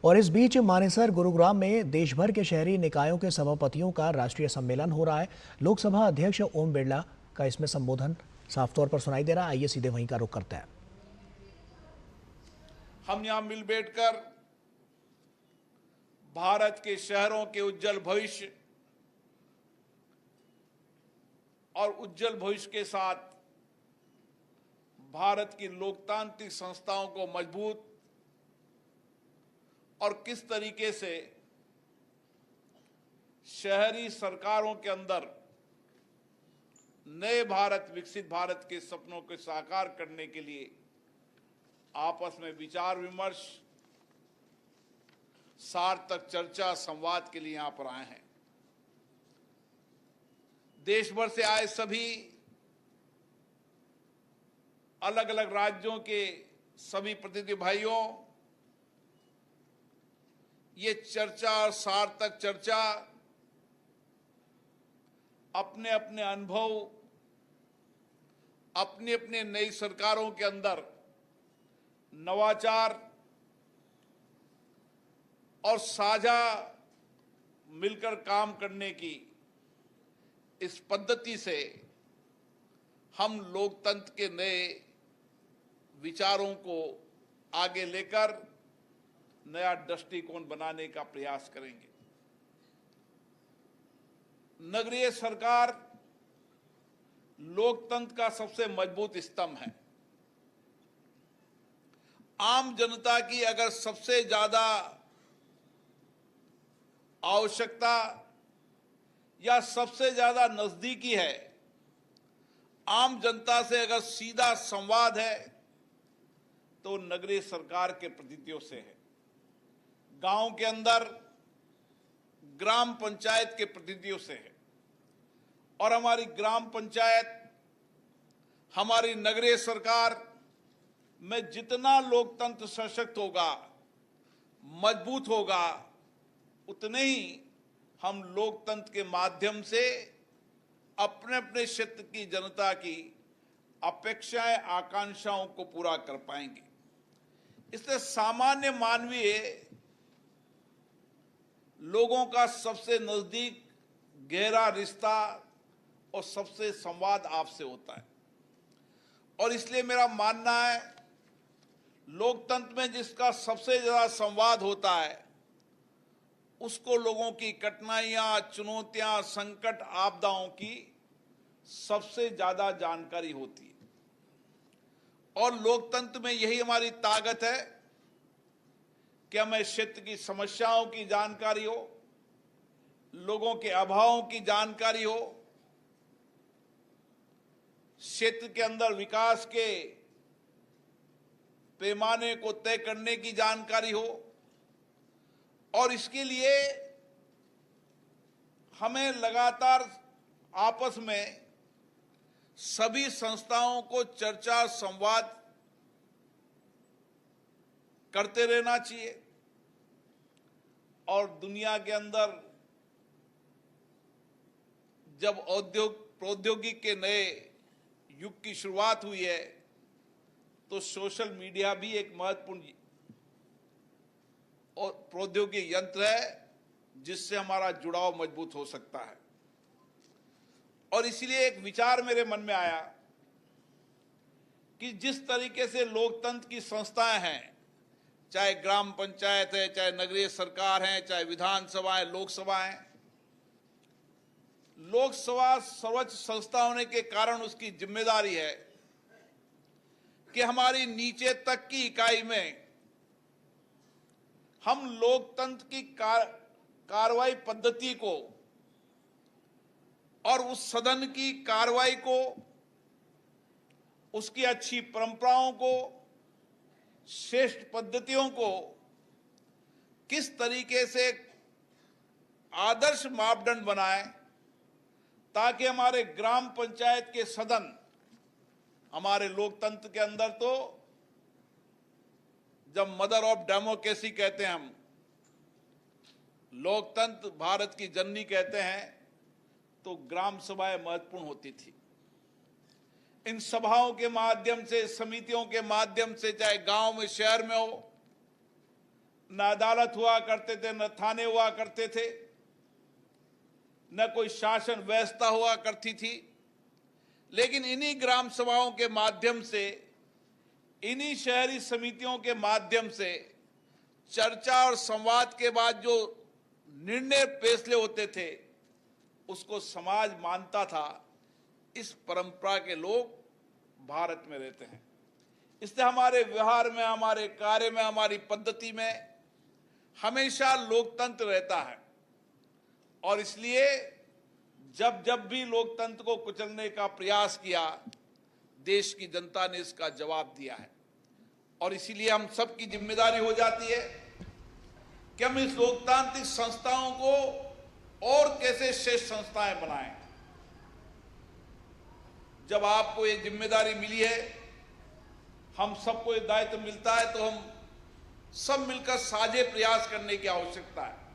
और इस बीच मानेसर गुरुग्राम में देश भर के शहरी निकायों के सभापतियों का राष्ट्रीय सम्मेलन हो रहा है। लोकसभा अध्यक्ष ओम बिरला का इसमें संबोधन साफ तौर पर सुनाई दे रहा है। आइए सीधे वहीं का रुख करते हैं। हम यहां मिल बैठकर भारत के शहरों के उज्जवल भविष्य और उज्जवल भविष्य के साथ भारत की लोकतांत्रिक संस्थाओं को मजबूत और किस तरीके से शहरी सरकारों के अंदर नए भारत, विकसित भारत के सपनों को साकार करने के लिए आपस में विचार विमर्श, सार्थक चर्चा, संवाद के लिए यहां पर आए हैं। देश भर से आए सभी अलग अलग राज्यों के सभी प्रतिनिधि भाइयों, ये चर्चा और सार्थक चर्चा अपने अपने अनुभव, अपनी अपनी नई सरकारों के अंदर नवाचार और साझा मिलकर काम करने की इस पद्धति से हम लोकतंत्र के नए विचारों को आगे लेकर नया दृष्टिकोण बनाने का प्रयास करेंगे। नगरीय सरकार लोकतंत्र का सबसे मजबूत स्तंभ है। आम जनता की अगर सबसे ज्यादा आवश्यकता या सबसे ज्यादा नजदीकी है, आम जनता से अगर सीधा संवाद है, तो नगरीय सरकार के प्रतिनिधियों से है। गांव के अंदर ग्राम पंचायत के प्रतिनिधियों से है। और हमारी ग्राम पंचायत, हमारी नगरीय सरकार में जितना लोकतंत्र सशक्त होगा, मजबूत होगा, उतने ही हम लोकतंत्र के माध्यम से अपने अपने क्षेत्र की जनता की अपेक्षाएं, आकांक्षाओं को पूरा कर पाएंगे। इसलिए सामान्य मानवीय लोगों का सबसे नजदीक गहरा रिश्ता और सबसे संवाद आपसे होता है। और इसलिए मेरा मानना है, लोकतंत्र में जिसका सबसे ज्यादा संवाद होता है, उसको लोगों की कठिनाइयां, चुनौतियां, संकट, आपदाओं की सबसे ज्यादा जानकारी होती है। और लोकतंत्र में यही हमारी ताकत है कि हमें क्षेत्र की समस्याओं की जानकारी हो, लोगों के अभावों की जानकारी हो, क्षेत्र के अंदर विकास के पैमाने को तय करने की जानकारी हो। और इसके लिए हमें लगातार आपस में सभी संस्थाओं को चर्चा, संवाद करते रहना चाहिए। और दुनिया के अंदर जब प्रौद्योगिकी के नए युग की शुरुआत हुई है, तो सोशल मीडिया भी एक महत्वपूर्ण और प्रौद्योगिकी यंत्र है जिससे हमारा जुड़ाव मजबूत हो सकता है। और इसलिए एक विचार मेरे मन में आया कि जिस तरीके से लोकतंत्र की संस्थाएं हैं, चाहे ग्राम पंचायत है, चाहे नगरीय सरकार है, चाहे विधानसभाएं, लोकसभाएं, लोकसभा सर्वोच्च संस्था होने के कारण उसकी जिम्मेदारी है कि हमारी नीचे तक की इकाई में हम लोकतंत्र की कार्रवाई पद्धति को और उस सदन की कार्रवाई को, उसकी अच्छी परंपराओं को, श्रेष्ठ पद्धतियों को किस तरीके से आदर्श मापदंड बनाएं, ताकि हमारे ग्राम पंचायत के सदन, हमारे लोकतंत्र के अंदर तो जब मदर ऑफ डेमोक्रेसी कहते हैं हम, लोकतंत्र भारत की जननी कहते हैं, तो ग्राम सभाएं महत्वपूर्ण होती थी। इन सभाओं के माध्यम से, समितियों के माध्यम से, चाहे गांव में, शहर में हो, न अदालत हुआ करते थे, न थाने हुआ करते थे, न कोई शासन व्यवस्था हुआ करती थी। लेकिन इन्हीं ग्राम सभाओं के माध्यम से, इन्हीं शहरी समितियों के माध्यम से चर्चा और संवाद के बाद जो निर्णय फैसले होते थे उसको समाज मानता था। इस परंपरा के लोग भारत में रहते हैं। इसलिए हमारे व्यवहार में, हमारे कार्य में, हमारी पद्धति में हमेशा लोकतंत्र रहता है। और इसलिए जब जब भी लोकतंत्र को कुचलने का प्रयास किया, देश की जनता ने इसका जवाब दिया है। और इसीलिए हम सबकी जिम्मेदारी हो जाती है कि हम इस लोकतांत्रिक संस्थाओं को और कैसे श्रेष्ठ संस्थाएं बनाएं। जब आपको ये जिम्मेदारी मिली है, हम सबको ये दायित्व मिलता है, तो हम सब मिलकर साझे प्रयास करने की आवश्यकता है।